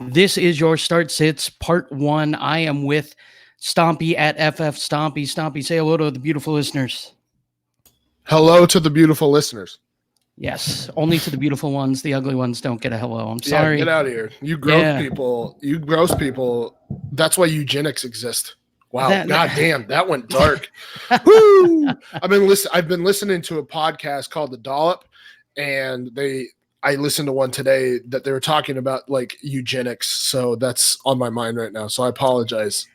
This is your Start Sits Part 1. I am with Stompy at FF Stompy. Stompy, say hello to the beautiful listeners. Hello to the beautiful listeners. Yes, only to the beautiful ones. The ugly ones don't get a hello. I'm sorry. Yeah, get out of here. You gross people. You gross people. That's why eugenics exist. Wow. God damn, that went dark. Woo! I've been listening to a podcast called The Dollop, and I listened to one today that they were talking about like eugenics. So that's on my mind right now. So I apologize.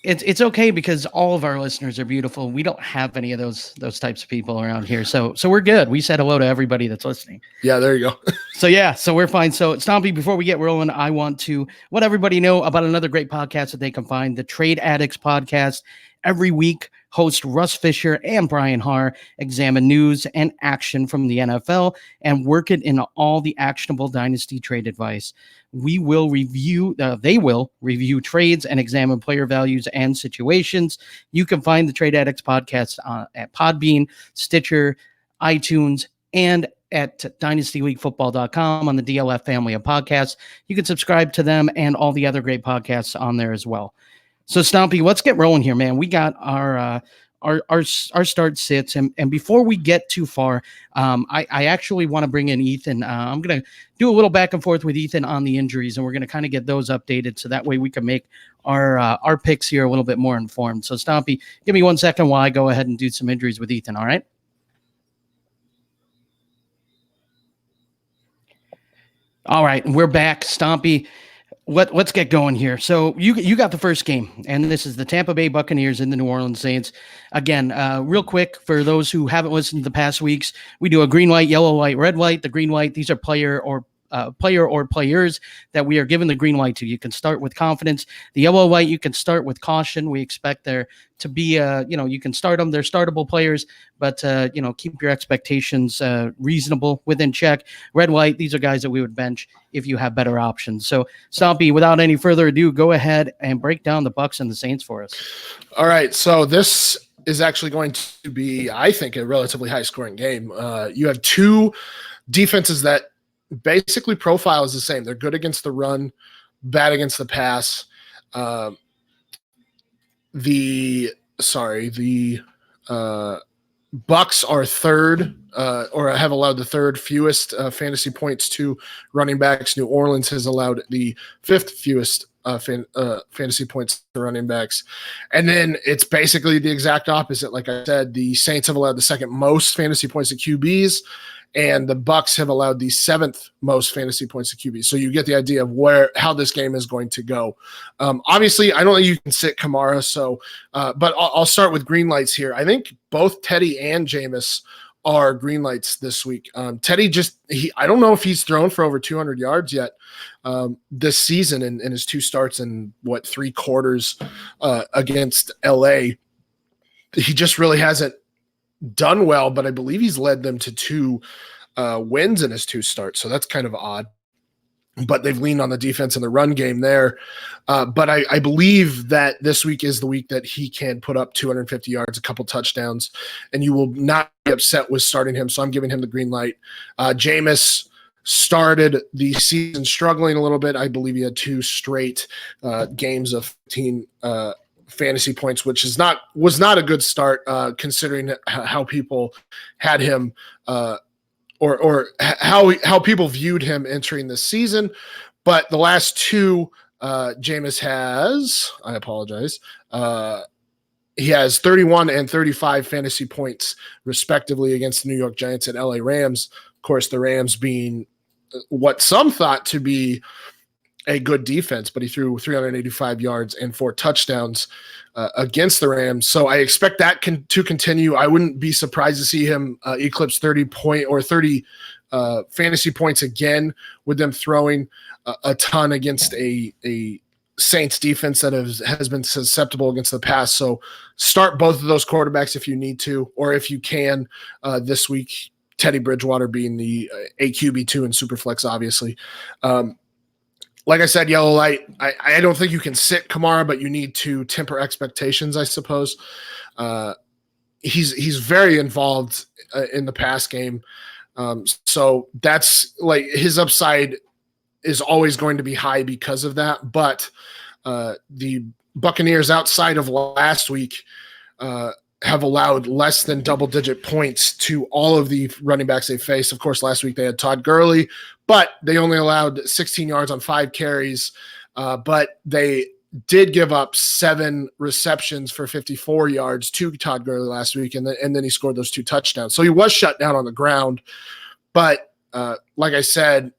It's okay because all of our listeners are beautiful. We don't have any of those types of people around here. So we're good. We said hello to everybody that's listening. Yeah, there you go. So we're fine. So Stompy, before we get rolling, I want to let everybody know about another great podcast that they can find, the Trade Addicts podcast. Every week, host Russ Fisher and Brian Haar examine news and action from the NFL and work it into all the actionable dynasty trade advice. They will review trades and examine player values and situations. You can find the Trade Addicts podcast at Podbean, Stitcher, iTunes, and at dynastyleaguefootball.com on the DLF family of podcasts. You can subscribe to them and all the other great podcasts on there as well. So Stompy, let's get rolling here, man. We got our start sits, and before we get too far, I actually want to bring in Ethan. I'm gonna do a little back and forth with Ethan on the injuries, and we're gonna kind of get those updated so that way we can make our picks here a little bit more informed. So Stompy, give me 1 second while I go ahead and do some injuries with Ethan. All right. All right, we're back, Stompy. Let's get going here. So you got the first game, and this is the Tampa Bay Buccaneers and the New Orleans Saints. Again, real quick, for those who haven't listened to the past weeks, we do a green light, yellow light, red light. The green light, these are player or players that we are given the green light to. You can start with confidence. The yellow light, you can start with caution. We expect there to be, you can start them. They're startable players, but, keep your expectations reasonable, within check. Red light, these are guys that we would bench if you have better options. So, Stompy, without any further ado, go ahead and break down the Bucs and the Saints for us. All right, so this is actually going to be, I think, a relatively high-scoring game. You have two defenses that basically profile is the same. They're good against the run, bad against the pass. The Bucs are third, or have allowed the third fewest fantasy points to running backs. New Orleans has allowed the fifth fewest fantasy points to running backs. And then it's basically the exact opposite. Like I said, the Saints have allowed the second most fantasy points to QBs, and the Bucs have allowed the seventh most fantasy points to QB. So you get the idea of how this game is going to go. Obviously, I don't think you can sit Kamara. So, but I'll start with green lights here. I think both Teddy and Jameis are green lights this week. Teddy I don't know if he's thrown for over 200 yards yet this season in his two starts in three quarters against LA. He just really hasn't done well, but I believe he's led them to two wins in his two starts. So that's kind of odd, but they've leaned on the defense and the run game there. But I believe that this week is the week that he can put up 250 yards, a couple touchdowns, and you will not be upset with starting him. So I'm giving him the green light. Jameis started the season struggling a little bit. I believe he had two straight games of 15 fantasy points, which was not a good start considering how people had him or how people viewed him entering this season. But the last two, Jameis has, I apologize, he has 31 and 35 fantasy points respectively against the New York Giants and LA Rams. Of course, the Rams being what some thought to be a good defense, but he threw 385 yards and 4 touchdowns against the Rams. So I expect that to continue. I wouldn't be surprised to see him eclipse 30 fantasy points again, with them throwing a ton against a Saints defense that has been susceptible against the pass. So start both of those quarterbacks if you need to, or if you can this week, Teddy Bridgewater being the AQB2 in Superflex, obviously. Like I said, yellow light, I don't think you can sit Kamara, but you need to temper expectations, I suppose. He's very involved in the pass game. So that's like his upside is always going to be high because of that. But the Buccaneers, outside of last week, have allowed less than double-digit points to all of the running backs they faced. Of course, last week they had Todd Gurley, but they only allowed 16 yards on 5 carries. But they did give up 7 receptions for 54 yards to Todd Gurley last week, and then he scored those 2 touchdowns. So he was shut down on the ground. But like I said,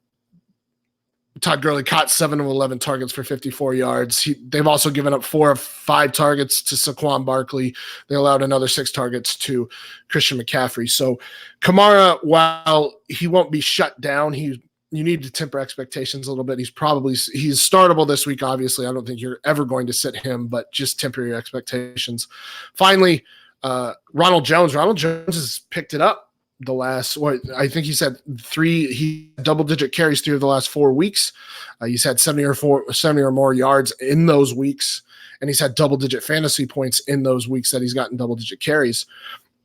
Todd Gurley caught 7 of 11 targets for 54 yards. They've also given up 4 of 5 targets to Saquon Barkley. They allowed another 6 targets to Christian McCaffrey. So Kamara, while he won't be shut down, you need to temper expectations a little bit. He's startable this week, obviously. I don't think you're ever going to sit him, but just temper your expectations. Finally, Ronald Jones. Ronald Jones has picked it up the last, I think he said 3 double-digit carries through the last 4 weeks. He's had 70 or more yards in those weeks, and he's had double-digit fantasy points in those weeks that he's gotten double-digit carries.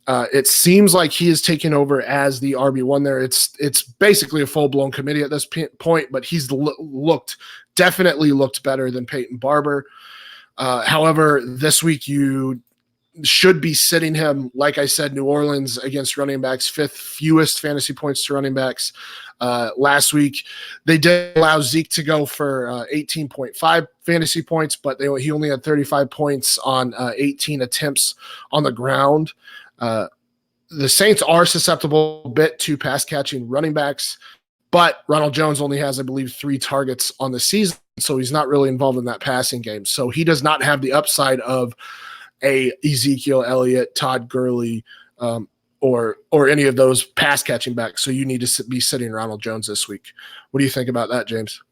It seems like he is taking over as the RB1 there. It's basically a full-blown committee at this point, but he's definitely looked better than Peyton Barber. However, this week you should be sitting him. Like I said, New Orleans against running backs, 5th fewest fantasy points to running backs. Last week, they did allow Zeke to go for 18.5 fantasy points, but he only had 35 points on 18 attempts on the ground. The Saints are susceptible a bit to pass-catching running backs, but Ronald Jones only has, I believe, 3 targets on the season, so he's not really involved in that passing game. So he does not have the upside of a Ezekiel Elliott, Todd Gurley, or any of those pass catching backs. So you need to be sitting Ronald Jones this week. What do you think about that, James?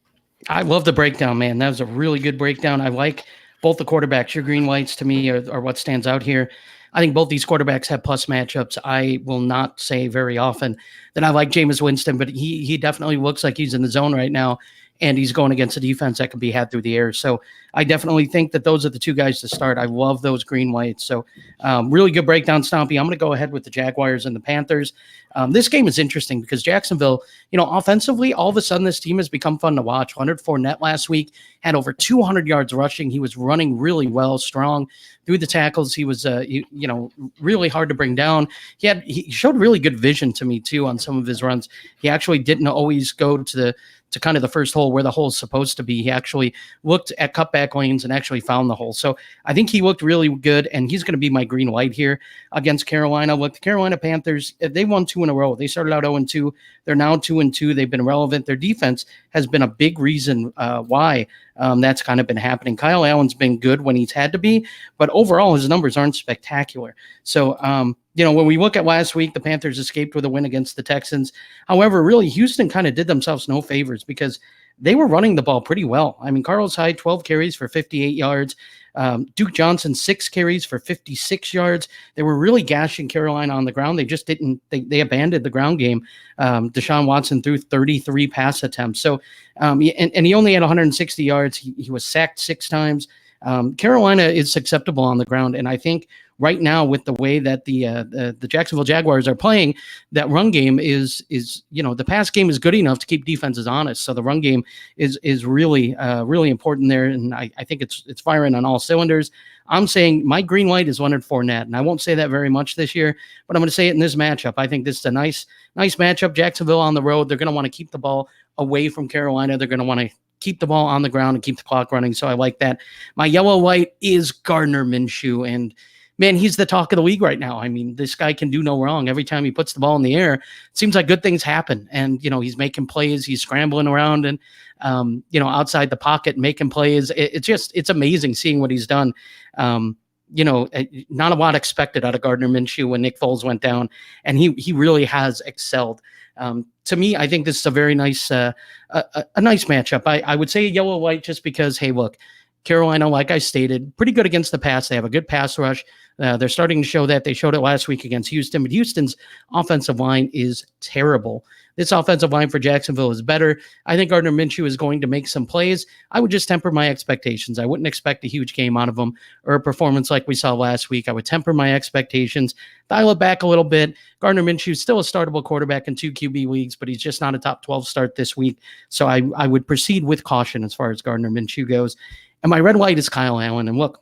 I love the breakdown, man. That was a really good breakdown. I like both the quarterbacks. Your green whites to me are what stands out here. I think both these quarterbacks have plus matchups. I will not say very often that I like Jameis Winston, but he definitely looks like he's in the zone right now, and he's going against a defense that can be had through the air. So I definitely think that those are the 2 guys to start. I love those green whites. So really good breakdown, Stompy. I'm going to go ahead with the Jaguars and the Panthers. This game is interesting because Jacksonville, offensively, all of a sudden this team has become fun to watch. Leonard Fournette last week had over 200 yards rushing. He was running really well, strong through the tackles. He was, really hard to bring down. He showed really good vision to me too on some of his runs. He actually didn't always go to kind of the first hole where the hole is supposed to be. He actually looked at cutback lanes and actually found the hole. So I think he looked really good, and he's going to be my green white here against Carolina. Look, the Carolina Panthers, they won 2 in a row. They started out 0-2. They're now 2-2. They've been relevant. Their defense has been a big reason why that's kind of been happening. Kyle Allen's been good when he's had to be, but overall his numbers aren't spectacular. So, when we look at last week, the Panthers escaped with a win against the Texans. However, really, Houston kind of did themselves no favors because they were running the ball pretty well. I mean, Carlos Hyde, 12 carries for 58 yards. Duke Johnson, 6 carries for 56 yards. They were really gashing Carolina on the ground. They just didn't, they abandoned the ground game. Deshaun Watson threw 33 pass attempts. So, and he only had 160 yards. He was sacked 6 times. Carolina is susceptible on the ground. And I think right now, with the way that the Jacksonville Jaguars are playing, that run game is the pass game is good enough to keep defenses honest. So the run game is really really important there, and I think it's firing on all cylinders. I'm saying my green light is Leonard Fournette, and I won't say that very much this year, but I'm going to say it in this matchup. I think this is a nice matchup. Jacksonville on the road, they're going to want to keep the ball away from Carolina. They're going to want to keep the ball on the ground and keep the clock running. So I like that. My yellow light is Gardner Minshew, and man, he's the talk of the league right now. I mean, this guy can do no wrong. Every time he puts the ball in the air, it seems like good things happen. And, he's making plays. He's scrambling around and, outside the pocket, making plays. It's amazing seeing what he's done. Not a lot expected out of Gardner Minshew when Nick Foles went down, and he really has excelled. To me, I think this is a very nice, a nice matchup. I would say yellow light just because, hey, look, Carolina, like I stated, pretty good against the pass. They have a good pass rush. They're starting to show that. They showed it last week against Houston, but Houston's offensive line is terrible. This offensive line for Jacksonville is better. I think Gardner Minshew is going to make some plays. I would just temper my expectations. I wouldn't expect a huge game out of him or a performance like we saw last week. I would temper my expectations, dial it back a little bit. Gardner Minshew is still a startable quarterback in 2 QB leagues, but he's just not a top 12 start this week. So I would proceed with caution as far as Gardner Minshew goes. And my red light is Kyle Allen. And look,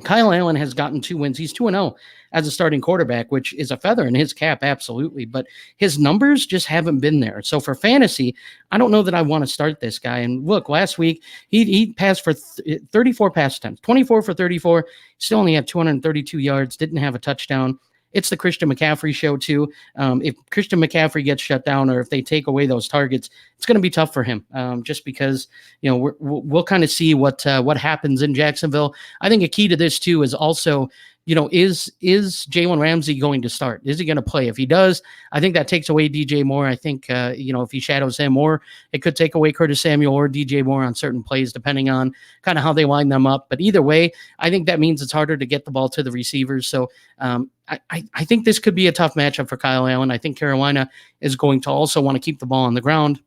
Kyle Allen has gotten 2 wins. He's 2-0 as a starting quarterback, which is a feather in his cap, absolutely. But his numbers just haven't been there. So for fantasy, I don't know that I want to start this guy. And look, last week, he passed for 34 pass attempts, 24 for 34. Still only had 232 yards, didn't have a touchdown. It's the Christian McCaffrey show, too. If Christian McCaffrey gets shut down or if they take away those targets, it's going to be tough for him just because, we'll kind of see what happens in Jacksonville. I think a key to this, too, is also, is Jalen Ramsey going to start? Is he going to play? If he does, I think that takes away DJ Moore. I think, if he shadows him more, it could take away Curtis Samuel or DJ Moore on certain plays, depending on kind of how they line them up. But either way, I think that means it's harder to get the ball to the receivers. So I think this could be a tough matchup for Kyle Allen. I think Carolina is going to also want to keep the ball on the ground.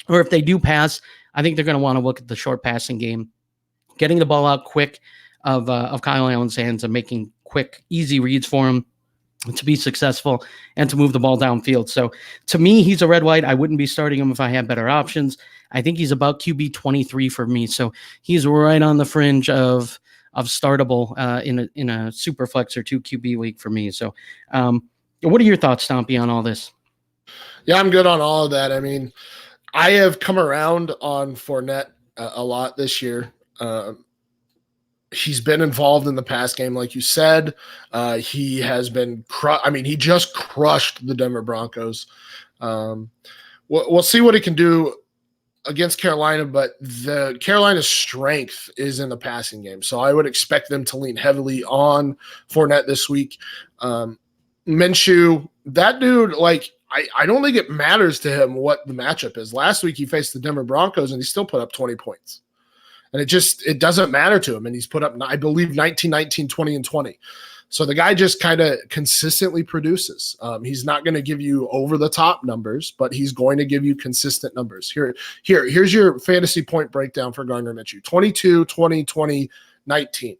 Or if they do pass, I think they're going to want to look at the short passing game, getting the ball out quick of Kyle Allen's hands and making quick, easy reads for him to be successful and to move the ball downfield. So to me, he's a red light. I wouldn't be starting him if I had better options. I think he's about QB 23 for me. So he's right on the fringe of startable in a super flex or 2 QB league for me. So what are your thoughts, Stompy, on all this? Yeah, I'm good on all of that. I mean, I have come around on Fournette a lot this year. He's been involved in the pass game, like you said. He has been he just crushed the Denver Broncos. We'll see what he can do against Carolina, but the Carolina's strength is in the passing game. So I would expect them to lean heavily on Fournette this week. Minshew, that dude, I don't think it matters to him what the matchup is. Last week he faced the Denver Broncos and he still put up 20 points. And it doesn't matter to him. And he's put up, I believe, 19, 19, 20, and 20. So the guy just kind of consistently produces. He's not going to give you over-the-top numbers, but he's going to give you consistent numbers. Here's your fantasy point breakdown for Gardner Minshew. 22, 20, 20, 19.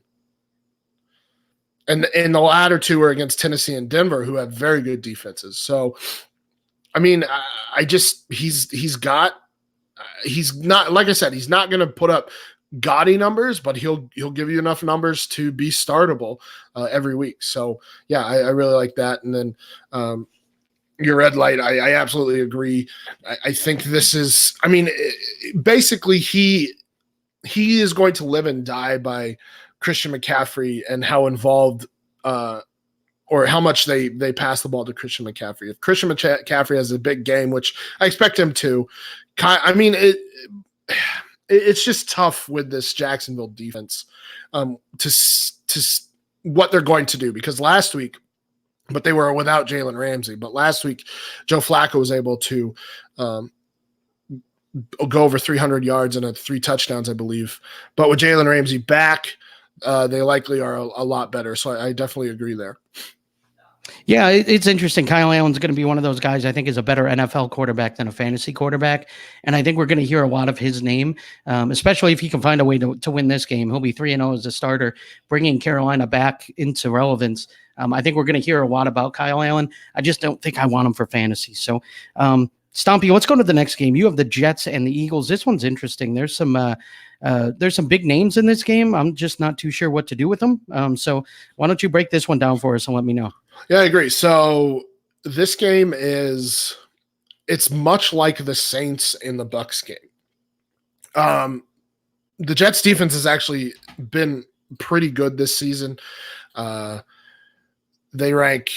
And the latter two are against Tennessee and Denver, who have very good defenses. So, I mean, he's not, like I said, he's not going to put up gaudy numbers, but he'll give you enough numbers to be startable every week. So yeah, I really like that. And then your red light, I absolutely agree. I think this is, basically he is going to live and die by Christian McCaffrey and how involved or how much they pass the ball to Christian McCaffrey. If Christian McCaffrey has a big game, which I expect him to, it's just tough with this Jacksonville defense to what they're going to do, because last week, but they were without Jalen Ramsey. But last week, Joe Flacco was able to go over 300 yards and 3 touchdowns, I believe. But with Jalen Ramsey back, they likely are a lot better. So I definitely agree there. Yeah, it's interesting. Kyle Allen's going to be one of those guys I think is a better NFL quarterback than a fantasy quarterback. And I think we're going to hear a lot of his name, especially if he can find a way to win this game. He'll be 3-0 as a starter, bringing Carolina back into relevance. I think we're going to hear a lot about Kyle Allen. I just don't think I want him for fantasy. So, Stompy, let's go to the next game. You have the Jets and the Eagles. This one's interesting. There's some big names in this game. I'm just not too sure what to do with them. So why don't you break this one down for us and let me know? Yeah, I agree. So this game it's much like the Saints in the Bucs game. The Jets defense has actually been pretty good this season. They rank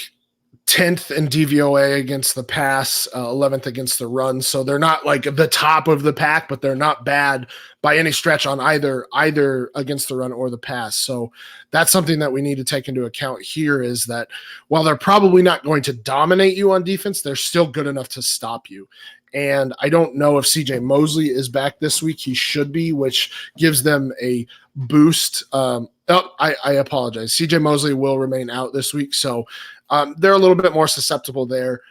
10th in DVOA against the pass, 11th against the run. So they're not like the top of the pack, but they're not bad by any stretch on either against the run or the pass. So that's something that we need to take into account here, is that while they're probably not going to dominate you on defense, they're still good enough to stop you. And I don't know if CJ Mosley is back this week. He should be, which gives them a boost. I apologize. CJ Mosley will remain out this week. So they're a little bit more susceptible there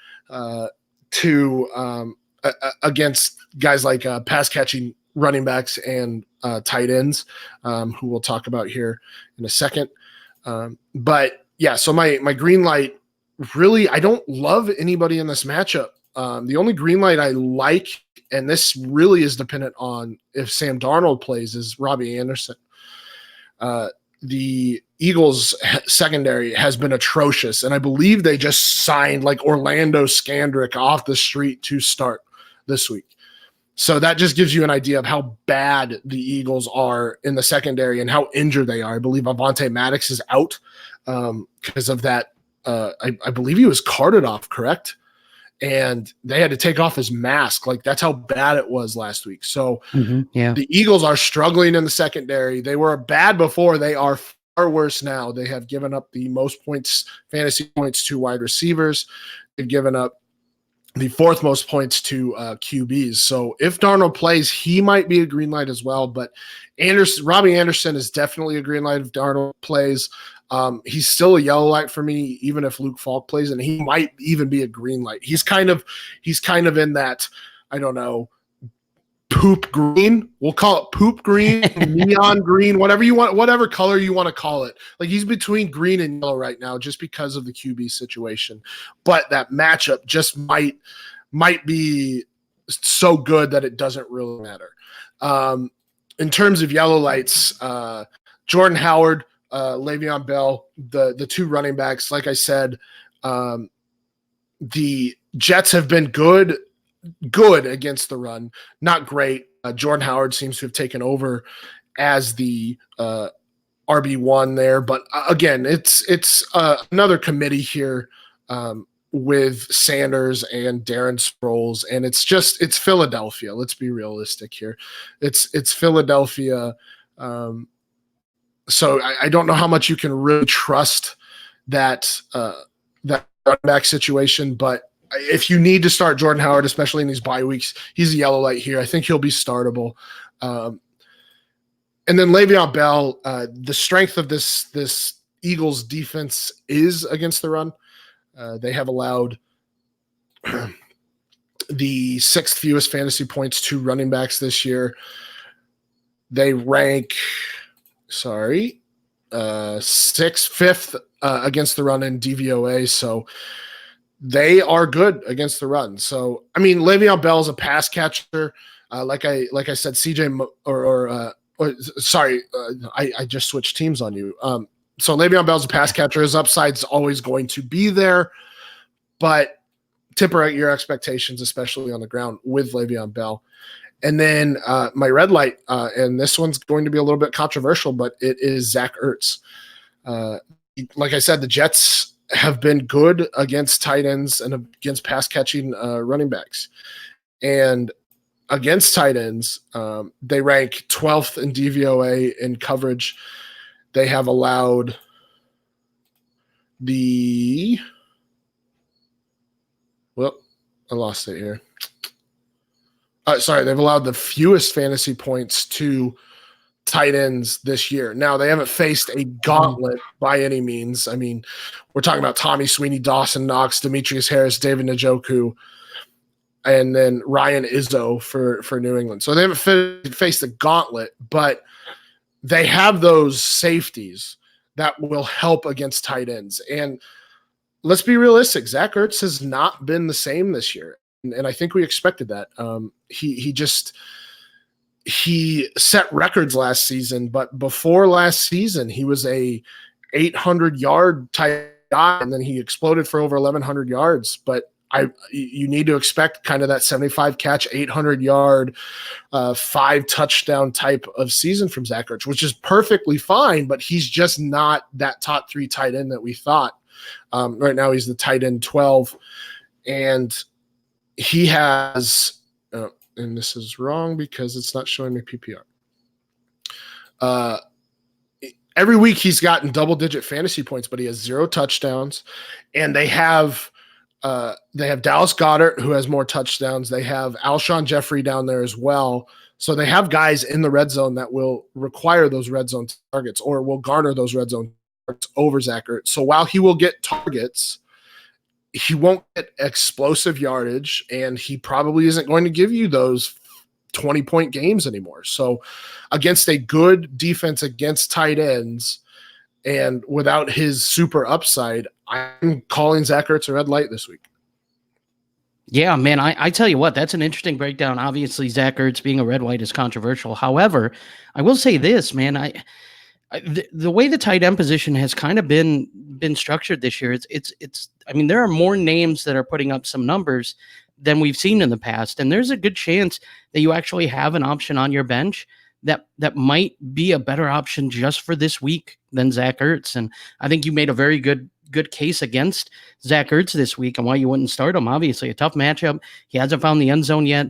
against guys like pass catching running backs and tight ends, who we'll talk about here in a second. But yeah, so my green light, really, I don't love anybody in this matchup. The only green light I like, and this really is dependent on if Sam Darnold plays, is Robbie Anderson. The Eagles secondary has been atrocious, and I believe they just signed like Orlando Scandrick off the street to start this week. So that just gives you an idea of how bad the Eagles are in the secondary and how injured they are. I believe Avonte Maddox is out because of that. I believe he was carted off, correct? And they had to take off his mask. Like, that's how bad it was last week. So the Eagles are struggling in the secondary. They were bad before. They are far worse now. They have given up the most points, fantasy points, to wide receivers. They've given up the fourth most points to QBs. So if Darnold plays, he might be a green light as well. But Robbie Anderson is definitely a green light if Darnold plays. He's still a yellow light for me, even if Luke Falk plays, and he might even be a green light. He's kind of in that, I don't know, poop green. We'll call it poop green, neon green, whatever you want, whatever color you want to call it. Like, he's between green and yellow right now just because of the QB situation. But that matchup just might be so good that it doesn't really matter. In terms of yellow lights, Jordan Howard, Le'Veon Bell, the two running backs, like I said, the Jets have been good against the run, not great. Jordan Howard seems to have taken over as the RB1 there, but again, it's another committee here with Sanders and Darren Sproles, and it's Philadelphia. Let's be realistic here. It's Philadelphia. So I don't know how much you can really trust that running back situation, but if you need to start Jordan Howard, especially in these bye weeks, he's a yellow light here. I think he'll be startable. And then Le'Veon Bell, the strength of this Eagles defense is against the run. They have allowed the sixth fewest fantasy points to running backs this year. They rank fifth against the run in DVOA. So they are good against the run. So, I mean, Le'Veon Bell is a pass catcher. Like I said, I just switched teams on you. So Le'Veon Bell's a pass catcher. His upside's always going to be there, but temper your expectations, especially on the ground with Le'Veon Bell. And then my red light, and this one's going to be a little bit controversial, but it is Zach Ertz. Like I said, the Jets have been good against tight ends and against pass catching running backs. And against tight ends, they rank 12th in DVOA in coverage. They have allowed I lost it here. They've allowed the fewest fantasy points to tight ends this year. Now, they haven't faced a gauntlet by any means. I mean, we're talking about Tommy Sweeney, Dawson Knox, Demetrius Harris, David Njoku, and then Ryan Izzo for New England. So they haven't faced a gauntlet, but they have those safeties that will help against tight ends. And let's be realistic. Zach Ertz has not been the same this year. And I think we expected that. He set records last season, but before last season, he was a 800-yard type guy, and then he exploded for over 1,100 yards. But you need to expect kind of that 75-catch, 800-yard, 5-touchdown type of season from Zach Ertz, which is perfectly fine, but he's just not that top 3 tight end that we thought. Right now, he's the tight end 12, and he has and this is wrong because it's not showing me PPR. Every week he's gotten double-digit fantasy points, but he has 0 touchdowns, and they have They have Dallas Goedert, who has more touchdowns. They have Alshon Jeffrey down there as well. So they have guys in the red zone that will require those red zone targets or will garner those red zone targets over Zach Ertz. So while he will get targets, he won't get explosive yardage, and he probably isn't going to give you those 20-point games anymore. So against a good defense against tight ends and without his super upside, I'm calling Zach Ertz a red light this week. Yeah, man, I tell you what, that's an interesting breakdown. Obviously, Zach Ertz being a red light is controversial. However, I will say this, man, the way the tight end position has kind of been structured this year, it's I mean, there are more names that are putting up some numbers than we've seen in the past, and there's a good chance that you actually have an option on your bench that might be a better option just for this week than Zach Ertz. And I think you made a very good case against Zach Ertz this week and why you wouldn't start him. Obviously, a tough matchup. He hasn't found the end zone yet.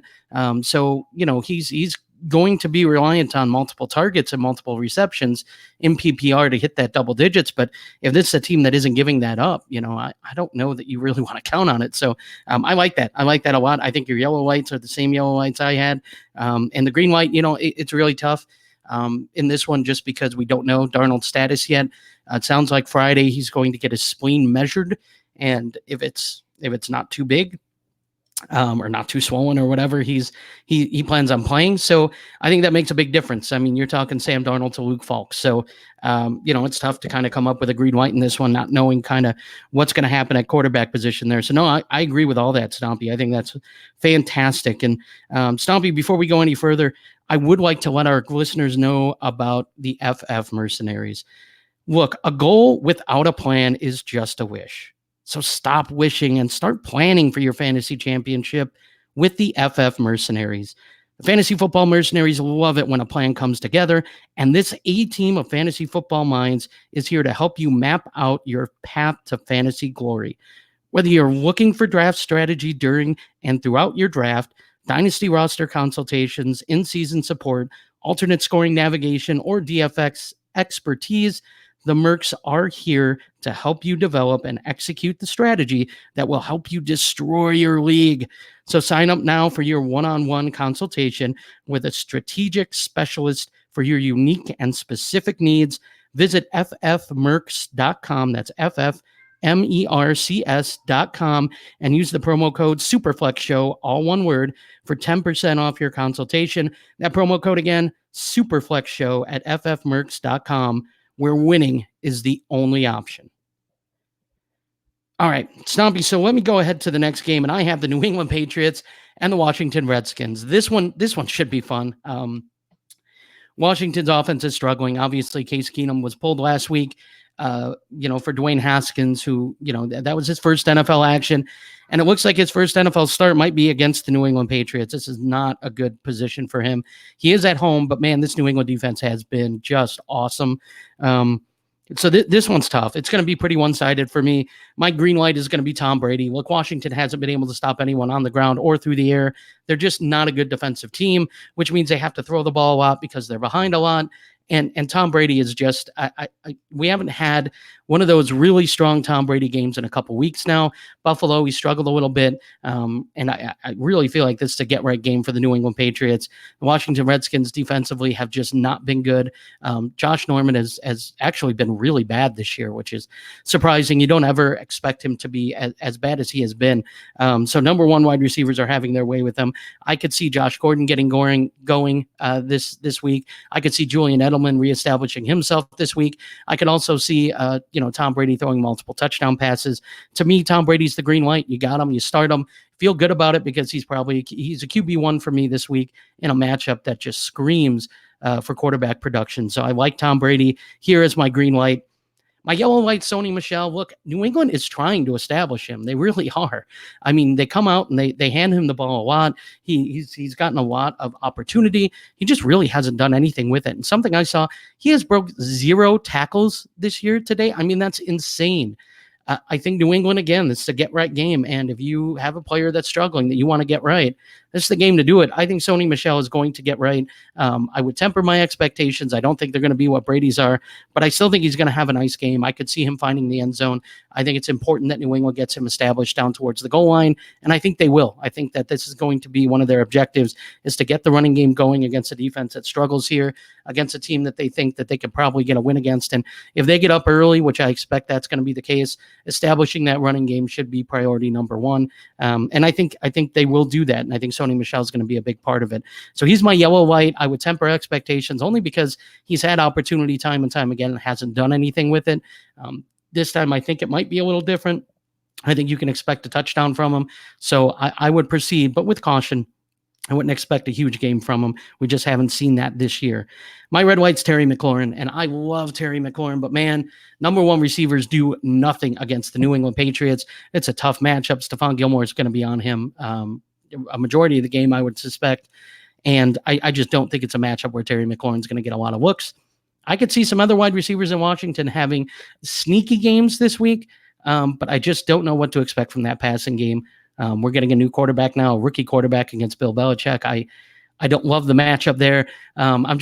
So, he's going to be reliant on multiple targets and multiple receptions in PPR to hit that double digits. But if this is a team that isn't giving that up, I don't know that you really want to count on it. So I like that. I like that a lot. I think your yellow lights are the same yellow lights I had. And the green light, it's really tough in this one just because we don't know Darnold's status yet. It sounds like Friday he's going to get his spleen measured. And if it's not too big, or not too swollen or whatever, he plans on playing. So I think that makes a big difference. I mean, you're talking Sam Darnold to Luke Falk. So, it's tough to kind of come up with a green light in this one, not knowing kind of what's going to happen at quarterback position there. So no, I agree with all that, Stompy. I think that's fantastic. And Stompy, before we go any further, I would like to let our listeners know about the FF Mercenaries. Look, a goal without a plan is just a wish. So stop wishing and start planning for your fantasy championship with the FF Mercenaries. The Fantasy Football Mercenaries love it when a plan comes together, and this A-team of fantasy football minds is here to help you map out your path to fantasy glory. Whether you're looking for draft strategy during and throughout your draft, dynasty roster consultations, in-season support, alternate scoring navigation, or DFX expertise, the Mercs are here to help you develop and execute the strategy that will help you destroy your league. So sign up now for your one-on-one consultation with a strategic specialist for your unique and specific needs. Visit ffmercs.com. That's ffmercs.com and use the promo code SUPERFLEXSHOW, all one word, for 10% off your consultation. That promo code again, SUPERFLEXSHOW at ffmercs.com. Where winning is the only option. All right, Stompy, so let me go ahead to the next game, and I have the New England Patriots and the Washington Redskins. This one should be fun. Washington's offense is struggling. Obviously, Case Keenum was pulled last week, for Dwayne Haskins, who, that was his first NFL action. And it looks like his first NFL start might be against the New England Patriots. This is not a good position for him. He is at home, but man, this New England defense has been just awesome. So this one's tough. It's going to be pretty one-sided for me. My green light is going to be Tom Brady. Look, Washington hasn't been able to stop anyone on the ground or through the air. They're just not a good defensive team, which means they have to throw the ball a lot because they're behind a lot. And Tom Brady is just, we haven't had one of those really strong Tom Brady games in a couple weeks now. Buffalo, he struggled a little bit. And I really feel like this is a get-right game for the New England Patriots. The Washington Redskins defensively have just not been good. Josh Norman has actually been really bad this year, which is surprising. You don't ever expect him to be as bad as he has been. So number one wide receivers are having their way with them. I could see Josh Gordon getting going this week. I could see Julian Edelman reestablishing himself this week. I could also see, Tom Brady throwing multiple touchdown passes. To me, Tom Brady's the green light. You got him, you start him. Feel good about it because he's a QB1 for me this week in a matchup that just screams for quarterback production. So I like Tom Brady. Here is my green light. My yellow light, Sony Michel. Look, New England is trying to establish him. They really are. I mean, they come out and they hand him the ball a lot. He's gotten a lot of opportunity. He just really hasn't done anything with it. And something I saw, he has broke 0 tackles this year today. I mean, that's insane. I think New England, again, this is a get right game. And if you have a player that's struggling that you want to get right, this is the game to do it. I think Sony Michel is going to get right. I would temper my expectations. I don't think they're going to be what Brady's are, but I still think he's going to have a nice game. I could see him finding the end zone. I think it's important that New England gets him established down towards the goal line, and I think they will. I think that this is going to be one of their objectives, is to get the running game going against a defense that struggles here, against a team that they think that they could probably get a win against. And if they get up early, which I expect that's going to be the case, establishing that running game should be priority number one. And I think they will do that. And I think Sony Michel is going to be a big part of it. So he's my yellow light. I would temper expectations only because he's had opportunity time and time again and hasn't done anything with it. This time, I think it might be a little different. I think you can expect a touchdown from him. So I would proceed, but with caution. I wouldn't expect a huge game from him. We just haven't seen that this year. My red light's Terry McLaurin, and I love Terry McLaurin, but man, number one receivers do nothing against the New England Patriots. It's a tough matchup. Stephon Gilmore is going to be on him a majority of the game, I would suspect. And I just don't think it's a matchup where Terry McLaurin's going to get a lot of looks. I could see some other wide receivers in Washington having sneaky games this week, but I just don't know what to expect from that passing game. We're getting a new quarterback now, a rookie quarterback against Bill Belichick. I don't love the matchup there. I'm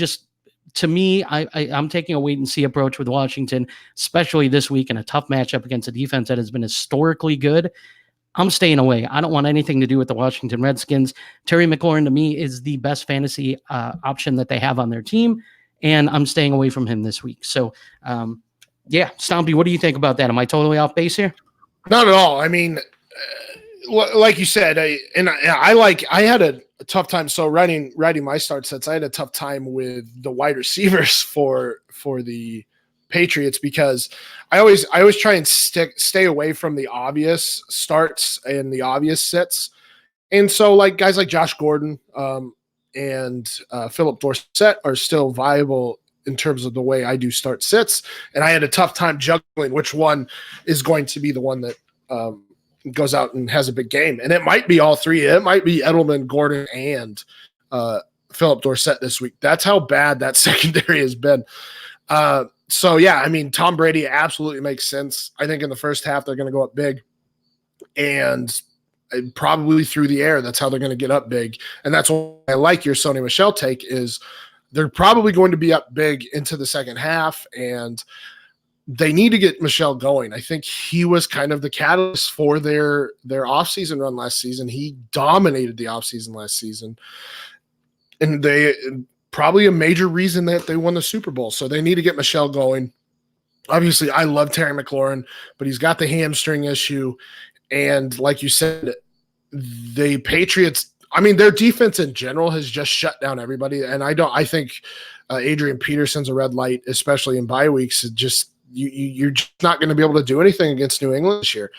taking a wait and see approach with Washington, especially this week in a tough matchup against a defense that has been historically good. I'm staying away. I don't want anything to do with the Washington Redskins. Terry McLaurin, to me, is the best fantasy option that they have on their team, and I'm staying away from him this week. So, Stompy, what do you think about that? Am I totally off base here? Not at all. I mean, like you said, I had a tough time. So writing my start sets, I had a tough time with the wide receivers for the Patriots because I always try and stay away from the obvious starts and the obvious sits. And so like guys like Josh Gordon and Philip Dorsett are still viable in terms of the way I do start sits. And I had a tough time juggling which one is going to be the one that goes out and has a big game. And it might be all three. It might be Edelman, Gordon, and Philip Dorsett this week. That's how bad that secondary has been. So, yeah, I mean, Tom Brady absolutely makes sense. I think in the first half they're going to go up big. And probably through the air, that's how they're going to get up big. And that's why I like your Sony Michel take is they're probably going to be up big into the second half. And they need to get Michel going. I think he was kind of the catalyst for their offseason run last season. He dominated the offseason last season. And they probably a major reason that they won the Super Bowl. So they need to get Michel going. Obviously, I love Terry McLaurin, but he's got the hamstring issue. And like you said, the Patriots, I mean, their defense in general has just shut down everybody. And I think Adrian Peterson's a red light, especially in bye weeks. You're just not going to be able to do anything against New England this year.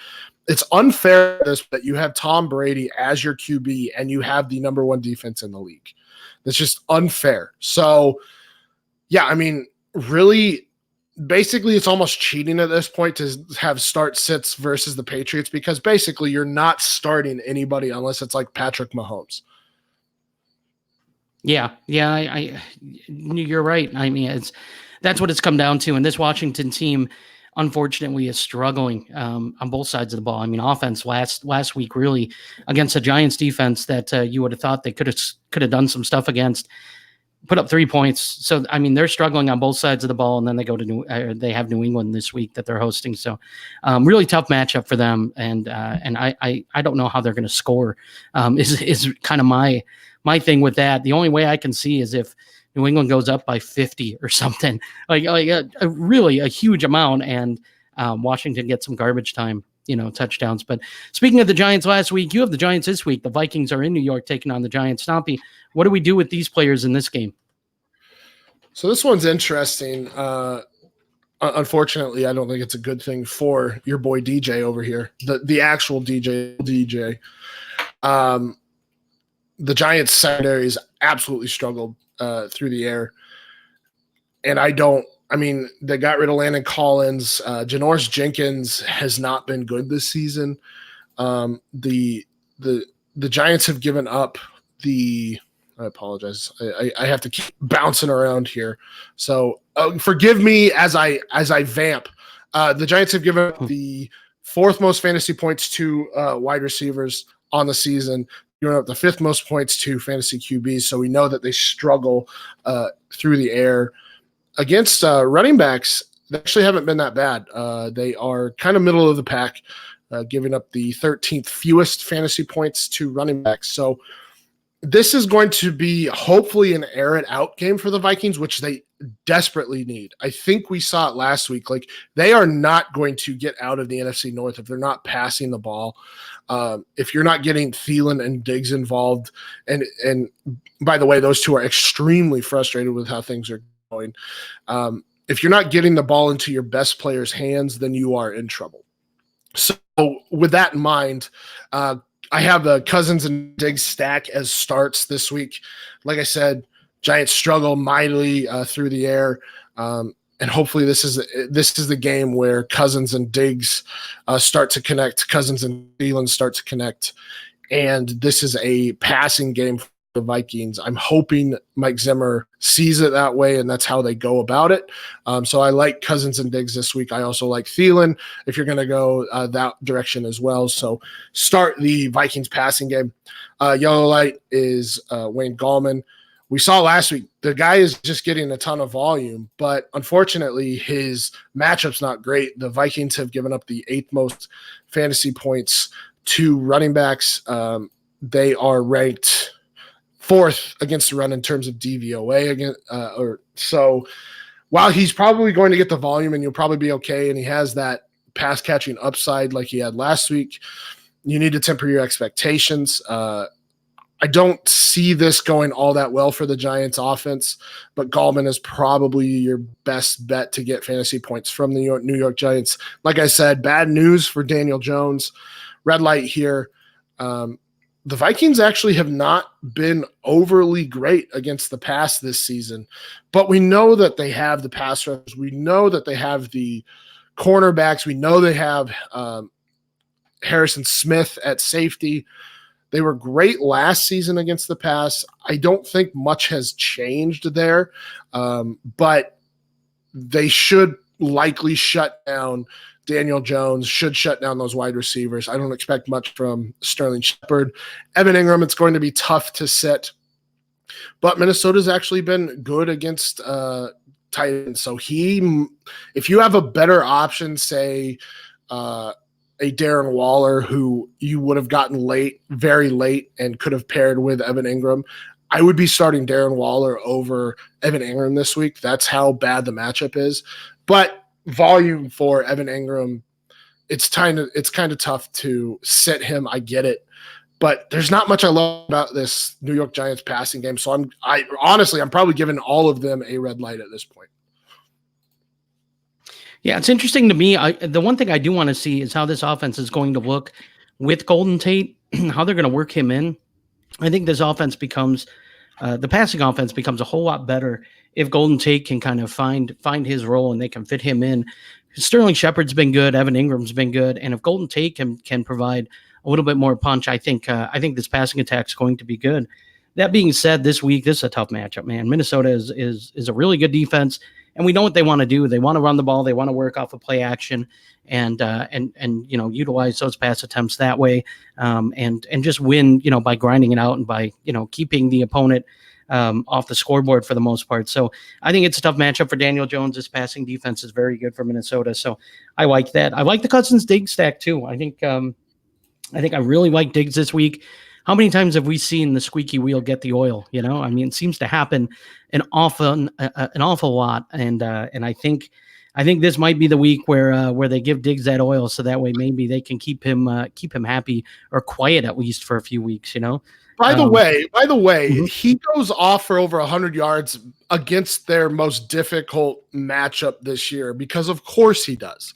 It's unfair that you have Tom Brady as your QB and you have the number one defense in the league. That's just unfair. So, yeah, I mean, really, basically it's almost cheating at this point to have start sits versus the Patriots because basically you're not starting anybody unless it's like Patrick Mahomes. Yeah, you're right. I mean, that's what it's come down to. And this Washington team, unfortunately, is struggling on both sides of the ball. I mean, offense last week really against a Giants defense that you would have thought they could have done some stuff against, put up 3 points. So I mean, they're struggling on both sides of the ball, and then they go to they have New England this week that they're hosting. So really tough matchup for them, and I don't know how they're going to score. Is kind of my thing with that. The only way I can see is if New England goes up by 50 or something, like really a huge amount, and Washington gets some garbage time, touchdowns. But speaking of the Giants last week, you have the Giants this week. The Vikings are in New York taking on the Giants. Stompy, what do we do with these players in this game? So this one's interesting. Unfortunately, I don't think it's a good thing for your boy DJ over here, the actual DJ. The Giants secondary has absolutely struggled through the air. And they got rid of Landon Collins. Janoris Jenkins has not been good this season. The Giants have given up I apologize. I have to keep bouncing around here. So forgive me as I vamp. The Giants have given up the fourth most fantasy points to wide receivers on the season, giving up the fifth most points to fantasy QBs. So we know that they struggle through the air. Against running backs, they actually haven't been that bad. They are kind of middle of the pack, giving up the 13th fewest fantasy points to running backs. So this is going to be hopefully an air it out game for the Vikings, which they desperately need. I think we saw it last week. Like, they are not going to get out of the NFC North if they're not passing the ball. If you're not getting Thielen and Diggs involved, and by the way, those two are extremely frustrated with how things are going. If you're not getting the ball into your best player's hands, then you are in trouble. So with that in mind, I have the Cousins and Diggs stack as starts this week. Like I said, Giants struggle mightily through the air, and hopefully this is the game where Cousins and Diggs start to connect. Cousins and Thielen start to connect, and this is a passing game for the Vikings. I'm hoping Mike Zimmer sees it that way, and that's how they go about it. So I like Cousins and Diggs this week. I also like Thielen if you're going to go that direction as well. So start the Vikings passing game. Yellow light is Wayne Gallman. We saw last week the guy is just getting a ton of volume, but unfortunately his matchup's not great. The Vikings have given up the 8th most fantasy points to running backs. They are ranked 4th against the run in terms of DVOA. So while he's probably going to get the volume and you'll probably be okay, and he has that pass catching upside like he had last week, you need to temper your expectations. I don't see this going all that well for the Giants offense, but Gallman is probably your best bet to get fantasy points from the New York Giants. Like I said, bad news for Daniel Jones. Red light here. The Vikings actually have not been overly great against the pass this season, but we know that they have the pass rushers. We know that they have the cornerbacks. We know they have Harrison Smith at safety. They were great last season against the pass. I don't think much has changed there, but they should likely shut down Daniel Jones, should shut down those wide receivers. I don't expect much from Sterling Shepard. Evan Ingram, it's going to be tough to sit, but Minnesota's actually been good against tight ends. So if you have a better option, say a Darren Waller who you would have gotten late, very late, and could have paired with Evan Ingram, I would be starting Darren Waller over Evan Ingram this week. That's how bad the matchup is. But volume for Evan Ingram, it's kind of tough to sit him. I get it. But there's not much I love about this New York Giants passing game. So I'm probably giving all of them a red light at this point. Yeah, it's interesting to me. The one thing I do want to see is how this offense is going to look with Golden Tate, how they're going to work him in. I think this offense becomes the passing offense becomes a whole lot better if Golden Tate can kind of find his role and they can fit him in. Sterling Shepard's been good, Evan Ingram's been good, and if Golden Tate can provide a little bit more punch, I think this passing attack is going to be good. That being said, this week this is a tough matchup, man. Minnesota is a really good defense. And we know what they want to do. They want to run the ball. They want to work off of play action and utilize those pass attempts that way, and just win, by grinding it out and by, keeping the opponent off the scoreboard for the most part. So I think it's a tough matchup for Daniel Jones. His passing defense is very good for Minnesota. So I like that. I like the Cousins Diggs stack too. I think I really like Diggs this week. How many times have we seen the squeaky wheel get the oil? It seems to happen an awful lot, and I think this might be the week where they give Diggs that oil, so that way maybe they can keep him happy or quiet at least for a few weeks. By the way, mm-hmm. He goes off for over 100 yards against their most difficult matchup this year because, of course, he does.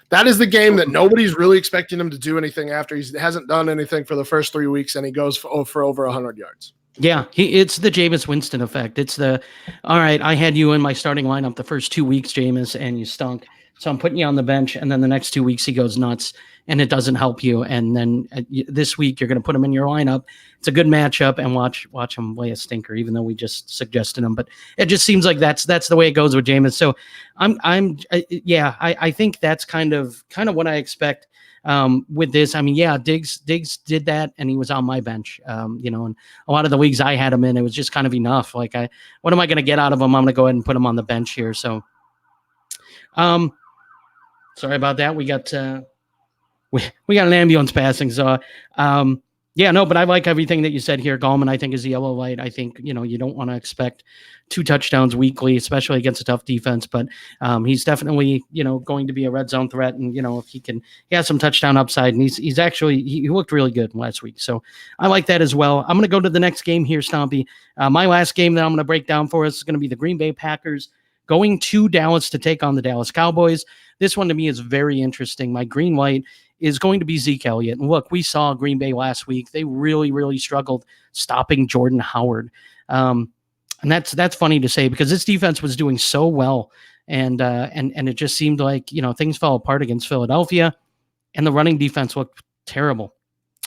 That is the game that nobody's really expecting him to do anything after. He hasn't done anything for the first 3 weeks, and he goes for over 100 yards. Yeah, it's the Jameis Winston effect. It's all right, I had you in my starting lineup the first 2 weeks, Jameis, and you stunk. So I'm putting you on the bench, and then the next 2 weeks he goes nuts, and it doesn't help you. And then this week you're going to put him in your lineup. It's a good matchup, and watch him lay a stinker, even though we just suggested him. But it just seems like that's the way it goes with Jameis. So I think that's kind of what I expect. with this. I mean, yeah, Diggs did that, and he was on my bench. And a lot of the leagues I had him in, it was just kind of enough. Like, what am I going to get out of him? I'm going to go ahead and put him on the bench here. So, sorry about that. We got we got an ambulance passing. So, yeah, no, but I like everything that you said here. Gallman, I think, is the yellow light. I think, you don't want to expect 2 touchdowns weekly, especially against a tough defense. But he's definitely, going to be a red zone threat. And, if he has some touchdown upside. And he's actually, he looked really good last week. So I like that as well. I'm going to go to the next game here, Stompy. My last game that I'm going to break down for us is going to be the Green Bay Packers going to Dallas to take on the Dallas Cowboys. This one to me is very interesting. My green light is going to be Zeke Elliott. And look, we saw Green Bay last week. They really, really struggled stopping Jordan Howard. And that's funny to say because this defense was doing so well. And it just seemed like, things fell apart against Philadelphia and the running defense looked terrible.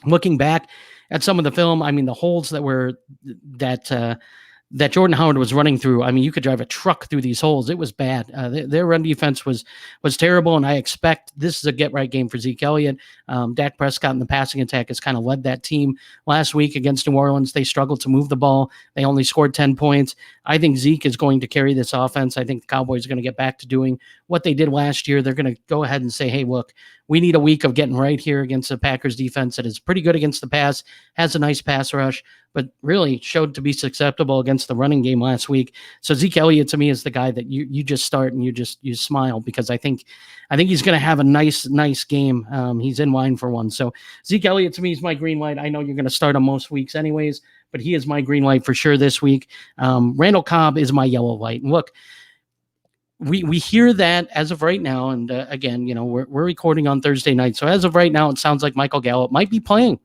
Looking back at some of the film, I mean, the holes that Jordan Howard was running through, I mean, you could drive a truck through these holes. It was bad. Their run defense was terrible, and I expect this is a get-right game for Zeke Elliott. Dak Prescott in the passing attack has kind of led that team last week against New Orleans. They struggled to move the ball. They only scored 10 points. I think Zeke is going to carry this offense. I think the Cowboys are going to get back to doing what they did last year. They're going to go ahead and say, hey, look, we need a week of getting right here against the Packers defense that is pretty good against the pass, has a nice pass rush, but really showed to be susceptible against the running game last week. So Zeke Elliott to me is the guy that you just start and you smile because I think he's going to have a nice game. He's in line for one. So Zeke Elliott to me is my green light. I know you're going to start him most weeks anyways, but he is my green light for sure this week. Randall Cobb is my yellow light. And look, we hear that as of right now, and again, we're recording on Thursday night, so as of right now, it sounds like Michael Gallup might be playing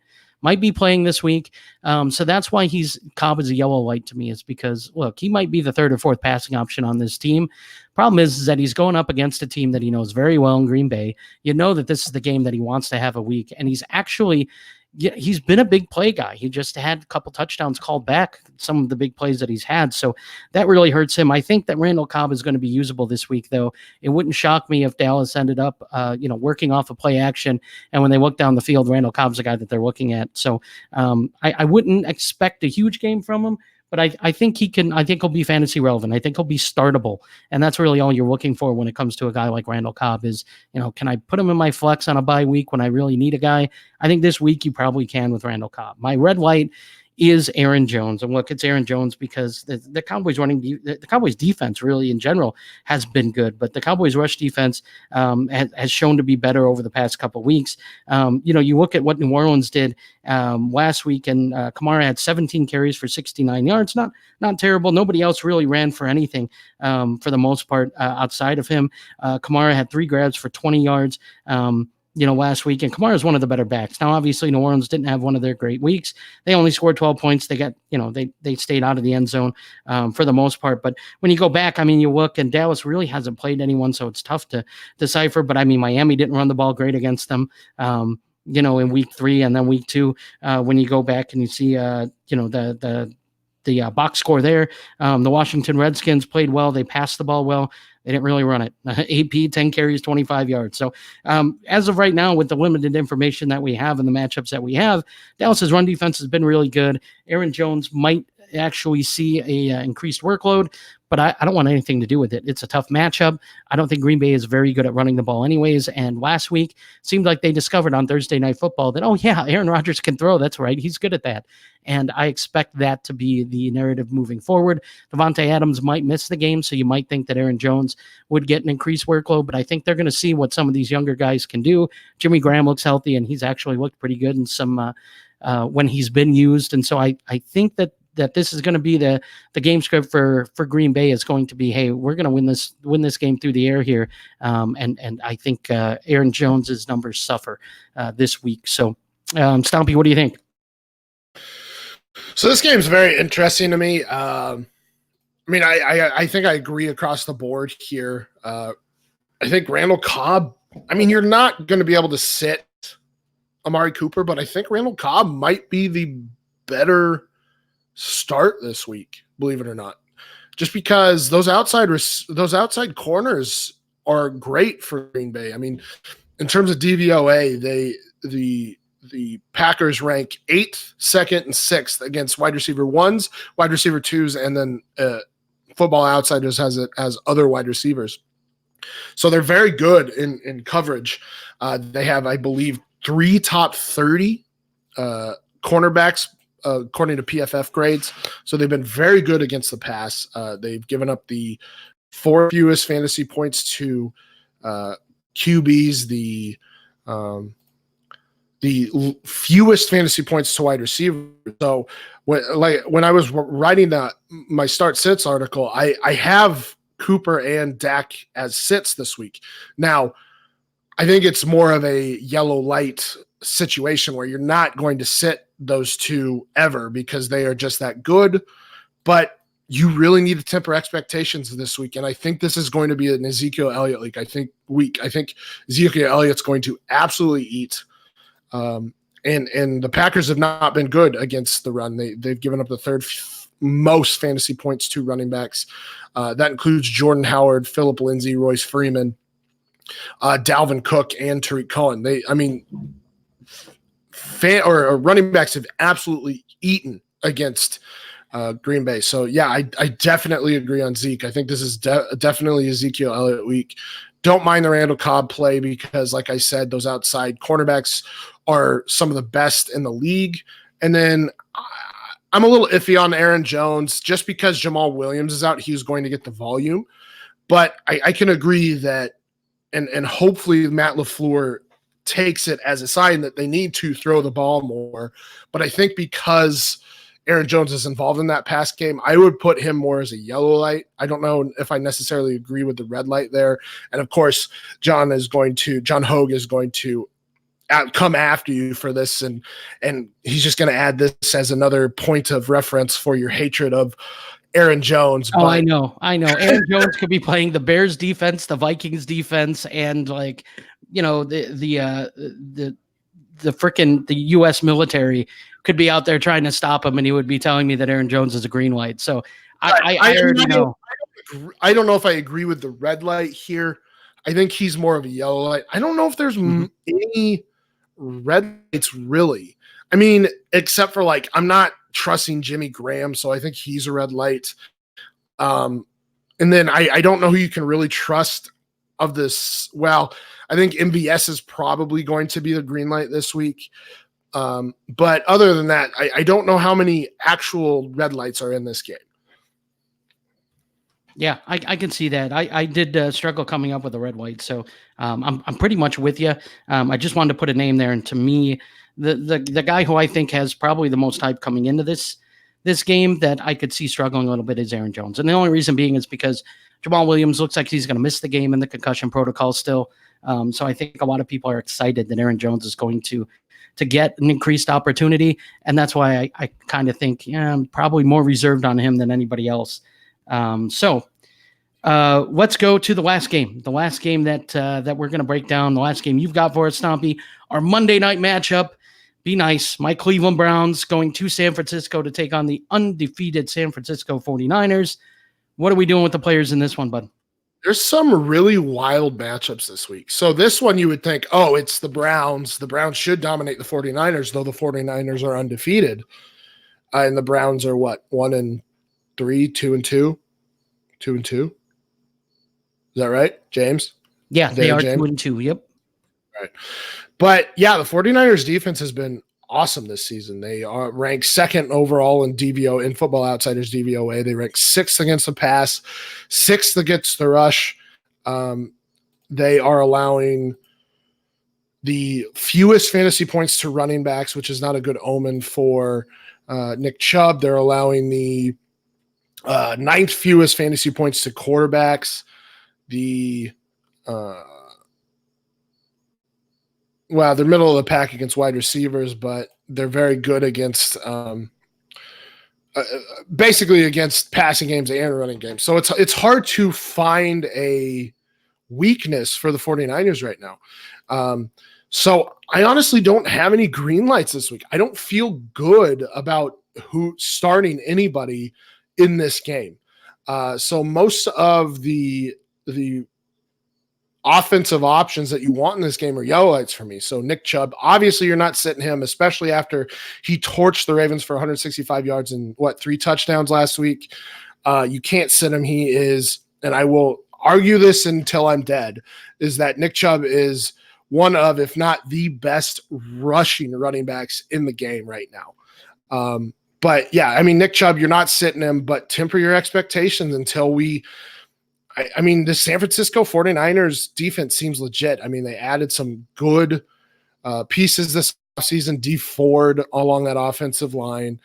this week. So that's why Cobb is a yellow light to me, is because look, he might be the third or fourth passing option on this team. Problem is that he's going up against a team that he knows very well in Green Bay. You know that this is the game that he wants to have a week, and he's been a big play guy. He just had a couple touchdowns called back, some of the big plays that he's had. So that really hurts him. I think that Randall Cobb is going to be usable this week, though. It wouldn't shock me if Dallas ended up, working off a play action. And when they look down the field, Randall Cobb's the guy that they're looking at. So I wouldn't expect a huge game from him. But I think he'll be fantasy relevant. I think he'll be startable. And that's really all you're looking for when it comes to a guy like Randall Cobb is, can I put him in my flex on a bye week when I really need a guy? I think this week you probably can with Randall Cobb. My red light is Aaron Jones. And look, it's Aaron Jones because the Cowboys the Cowboys defense really in general has been good, but the Cowboys rush defense has shown to be better over the past couple of weeks. You look at what New Orleans did last week, and Kamara had 17 carries for 69 yards. Not terrible. Nobody else really ran for anything for the most part outside of him. Kamara had 3 grabs for 20 yards. Last week, and Kamara is one of the better backs. Now, obviously, New Orleans didn't have one of their great weeks. They only scored 12 points. They got, they stayed out of the end zone for the most part. But when you go back, I mean, you look, and Dallas really hasn't played anyone, so it's tough to decipher. But I mean, Miami didn't run the ball great against them. In week 3 and then week 2, when you go back and you see, the box score there, the Washington Redskins played well. They passed the ball well. They didn't really run it. AP, 10 carries, 25 yards. So as of right now, with the limited information that we have and the matchups that we have, Dallas's run defense has been really good. Aaron Jones might actually see a increased workload, but I don't want anything to do with it. It's a tough matchup. I don't think Green Bay is very good at running the ball anyways. And last week seemed like they discovered on Thursday Night Football that, oh yeah, Aaron Rodgers can throw. That's right. He's good at that. And I expect that to be the narrative moving forward. Devontae Adams might miss the game, so you might think that Aaron Jones would get an increased workload, but I think they're going to see what some of these younger guys can do. Jimmy Graham looks healthy, and he's actually looked pretty good in some when he's been used. And so I think that this is going to be the game script for Green Bay is going to be, hey, we're going to win this game through the air here. And I think Aaron Jones's numbers suffer this week. So Stompy, what do you think? So this game is very interesting to me. I think I agree across the board here. I think Randall Cobb, you're not going to be able to sit Amari Cooper, but I think Randall Cobb might be the better start this week, believe it or not, just because those outside corners are great for Green Bay. in terms of DVOA, the Packers rank 8th, 2nd, and 6th against wide receiver 1s, wide receiver 2s, and then Football Outsiders has it as other wide receivers. So they're very good in coverage. They have, I believe, 3 top 30 cornerbacks according to PFF grades. So they've been very good against the pass. They've given up the 4th fewest fantasy points to QBs, the fewest fantasy points to wide receivers. So when I was writing my start sits article, I have Cooper and Dak as sits this week. Now, I think it's more of a yellow light situation where you're not going to sit those two ever because they are just that good, but you really need to temper expectations this week. And I think this is going to be an Ezekiel Elliott week. I think Ezekiel Elliott's going to absolutely eat. And the Packers have not been good against the run. They've given up the 3rd most fantasy points to running backs. That includes Jordan Howard, Phillip Lindsay, Royce Freeman, Dalvin Cook, and Tariq Cohen. Running backs have absolutely eaten against Green Bay. So yeah, I definitely agree on Zeke. I think this is definitely Ezekiel Elliott week. Don't mind the Randall Cobb play because, like I said, those outside cornerbacks are some of the best in the league. And then I'm a little iffy on Aaron Jones just because Jamal Williams is out. He's going to get the volume. But I can agree that, and hopefully Matt LaFleur takes it as a sign that they need to throw the ball more. But I think because Aaron Jones is involved in that pass game, I would put him more as a yellow light. I don't know if I necessarily agree with the red light there. And of course, John Hogue is going to come after you for this. And he's just going to add this as another point of reference for your hatred of Aaron Jones. Oh, I know. Aaron Jones could be playing the Bears defense, the Vikings defense, and the freaking the U.S. military could be out there trying to stop him, and he would be telling me that Aaron Jones is a green light. So I already know. I don't know if I agree with the red light here. I think he's more of a yellow light. I don't know if there's any red lights really. I mean, except for I'm not trusting Jimmy Graham, so I think he's a red light. And then I don't know who you can really trust of this. Well, I think MVS is probably going to be the green light this week. But other than that, I don't know how many actual red lights are in this game. Yeah, I can see that. I did struggle coming up with a red light, so I'm pretty much with you. I just wanted to put a name there, and to me, the guy who I think has probably the most hype coming into this game that I could see struggling a little bit is Aaron Jones, and the only reason being is because Jamal Williams looks like he's going to miss the game in the concussion protocol still. So I think a lot of people are excited that Aaron Jones is going to get an increased opportunity, and that's why I kind of think I'm probably more reserved on him than anybody else. So let's go to the last game that we're going to break down. The last game you've got for us, Stompy, our Monday night matchup. Be nice. My Cleveland Browns going to San Francisco to take on the undefeated San Francisco 49ers. What are we doing with the players in this one, bud? There's some really wild matchups this week. So this one you would think, oh, it's the Browns. The Browns should dominate the 49ers, though the 49ers are undefeated. And the Browns are what? 1-3, 2-2? 2-2? Is that right, James? Yeah, they are 2-2. Yep. Right. But yeah, the 49ers defense has been awesome this season. They are ranked 2nd overall in DVO, in Football Outsiders DVOA. They rank 6th against the pass, 6th against the rush. They are allowing the fewest fantasy points to running backs, which is not a good omen for Nick Chubb. They're allowing the 9th fewest fantasy points to quarterbacks. They're middle of the pack against wide receivers, but they're very good against basically against passing games and running games. So it's hard to find a weakness for the 49ers right now. So I honestly don't have any green lights this week. I don't feel good about who starting anybody in this game. So most of the offensive options that you want in this game are yellow lights for me. So Nick Chubb, obviously you're not sitting him, especially after he torched the Ravens for 165 yards and 3 touchdowns last week. You can't sit him. He is, and I will argue this until I'm dead, is that Nick Chubb is one of, if not the best rushing running backs in the game right now. But yeah, I mean, Nick Chubb, you're not sitting him, but temper your expectations until I mean, the San Francisco 49ers defense seems legit. I mean, they added some good pieces this season, D Ford along that offensive line.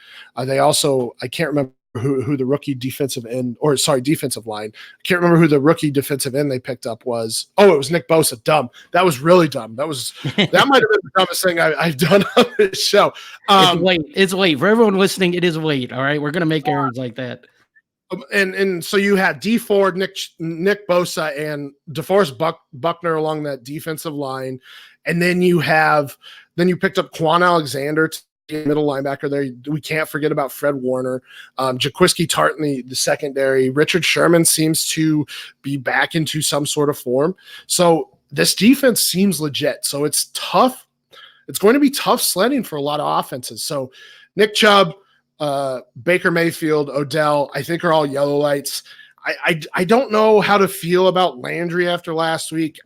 They also, I can't remember who the rookie defensive line. I can't remember who the rookie defensive end they picked up was. Oh, it was Nick Bosa. Dumb. That was really dumb. That might have been the dumbest thing I've done on this show. It's late. For everyone listening, it is late. All right. We're going to make errors like that. And so you had D Ford, Nick Bosa, and DeForest Buckner along that defensive line. And then you picked up Quan Alexander, middle linebacker there. We can't forget about Fred Warner, Jaquiski Tartan, the secondary. Richard Sherman seems to be back into some sort of form. So this defense seems legit. So it's tough. It's going to be tough sledding for a lot of offenses. So Nick Chubb, Baker Mayfield, Odell, I think are all yellow lights. I don't know how to feel about Landry after last week.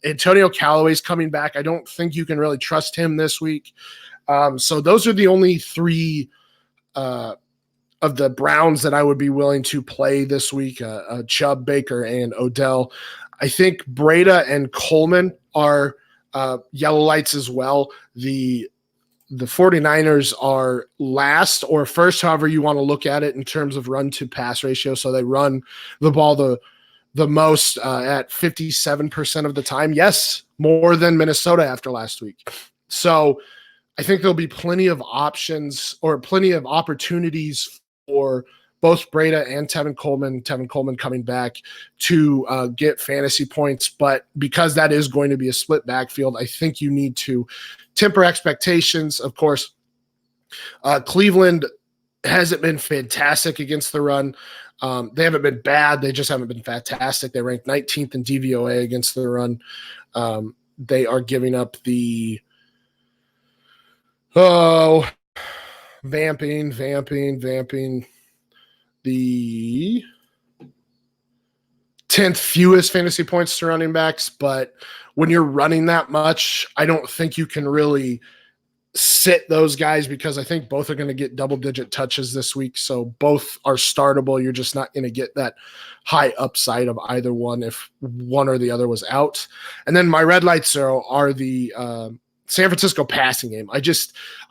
Antonio Callaway's coming back. I don't think you can really trust him this week. So those are the only 3 of the Browns that I would be willing to play this week, Chubb, Baker, and Odell. I think Breda and Coleman are yellow lights as well. The 49ers are last or first, however you want to look at it in terms of run to pass ratio. So they run the ball the most at 57% of the time. Yes, more than Minnesota after last week. So I think there'll be plenty of options or plenty of opportunities for both Breda and Tevin Coleman coming back to get fantasy points. But because that is going to be a split backfield, I think you need to temper expectations. Of course, Cleveland hasn't been fantastic against the run. They haven't been bad. They just haven't been fantastic. They ranked 19th in DVOA against the run. They are giving up the vamping. The 10th fewest fantasy points to running backs, but when you're running that much, I don't think you can really sit those guys because I think both are going to get double-digit touches this week, so both are startable. You're just not going to get that high upside of either one if one or the other was out. And then my red lights are the San Francisco passing game. I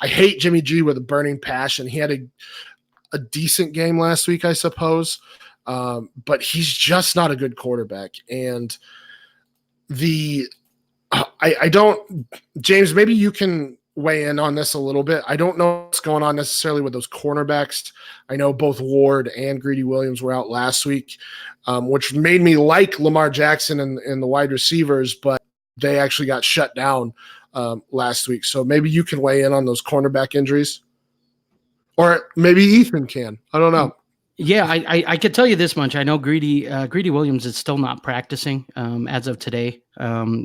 hate Jimmy G with a burning passion. He had a decent game last week, I suppose, but he's just not a good quarterback. And I don't, James, maybe you can weigh in on this a little bit. I don't know what's going on necessarily with those cornerbacks. I know both Ward and Greedy Williams were out last week, which made me like Lamar Jackson and the wide receivers, but they actually got shut down last week. So maybe you can weigh in on those cornerback injuries. Or maybe Ethan can. I don't know. Yeah, I could tell you this much. I know Greedy Williams is still not practicing as of today.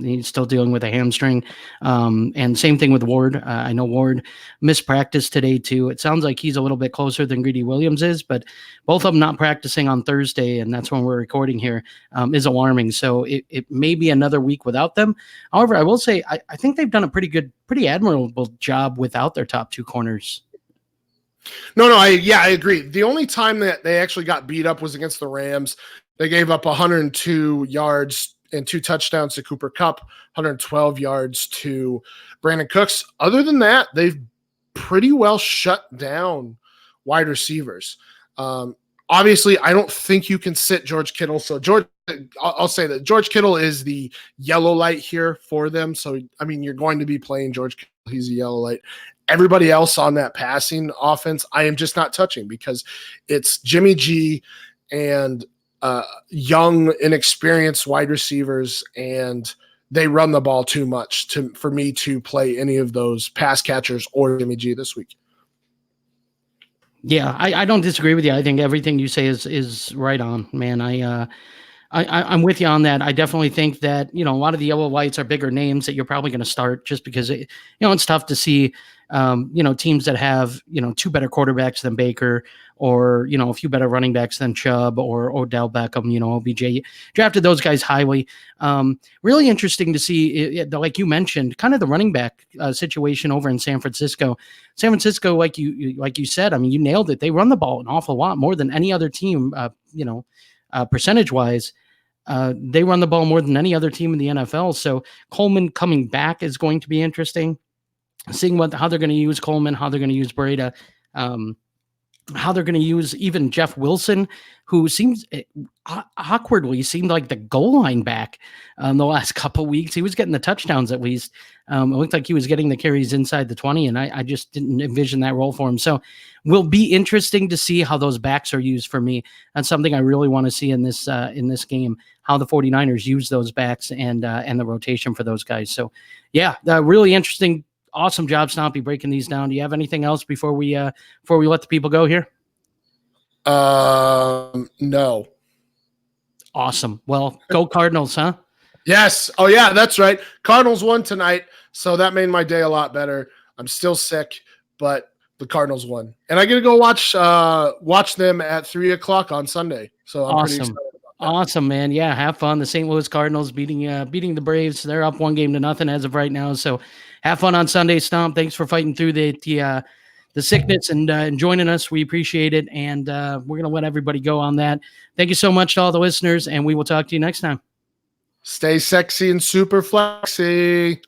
He's still dealing with a hamstring. And same thing with Ward. I know Ward missed practice today too. It sounds like he's a little bit closer than Greedy Williams is, but both of them not practicing on Thursday, and that's when we're recording here, is alarming. So it may be another week without them. However, I will say I think they've done a pretty admirable job without their top 2 corners. No, I agree. The only time that they actually got beat up was against the Rams. They gave up 102 yards and 2 touchdowns to Cooper Kupp, 112 yards to Brandon Cooks. Other than that, they've pretty well shut down wide receivers. Obviously, I don't think you can sit George Kittle. So I'll say that George Kittle is the yellow light here for them. So, I mean, you're going to be playing George Kittle. He's a yellow light. Everybody else on that passing offense, I am just not touching because it's Jimmy G and young, inexperienced wide receivers, and they run the ball too much for me to play any of those pass catchers or Jimmy G this week. Yeah, I don't disagree with you. I think everything you say is right on, man. I'm with you on that. I definitely think that, a lot of the yellow whites are bigger names that you're probably going to start just because, it's tough to see, teams that have, two better quarterbacks than Baker or, a few better running backs than Chubb or Odell Beckham, OBJ. Drafted those guys highly. Really interesting to see, like you mentioned, kind of the running back situation over in San Francisco. San Francisco, like you said, I mean, you nailed it. They run the ball an awful lot more than any other team, percentage wise. They run the ball more than any other team in the NFL. So Coleman coming back is going to be interesting. Seeing how they're going to use Coleman, how they're going to use Breida, how they're going to use even Jeff Wilson, who seems awkwardly seemed like the goal line back the last couple of weeks. He was getting the touchdowns at least. It looked like he was getting the carries inside the 20, and I just didn't envision that role for him. So will be interesting to see how those backs are used for me. That's something I really want to see in this game, how the 49ers use those backs and the rotation for those guys. So yeah, really interesting. Awesome job, Stompy, breaking these down. Do you have anything else before we let the people go here? No. Awesome. Well, go Cardinals, huh? Yes. Oh yeah, that's right. Cardinals won tonight, so that made my day a lot better. I'm still sick, but the Cardinals won, and I get to go watch them at 3:00 on Sunday. So I'm pretty excited. Awesome, man. Yeah, have fun. The St. Louis Cardinals beating the Braves. They're up 1-0 as of right now. So have fun on Sunday, Stomp. Thanks for fighting through the sickness and joining us. We appreciate it. And we're going to let everybody go on that. Thank you so much to all the listeners, and we will talk to you next time. Stay sexy and super flexy.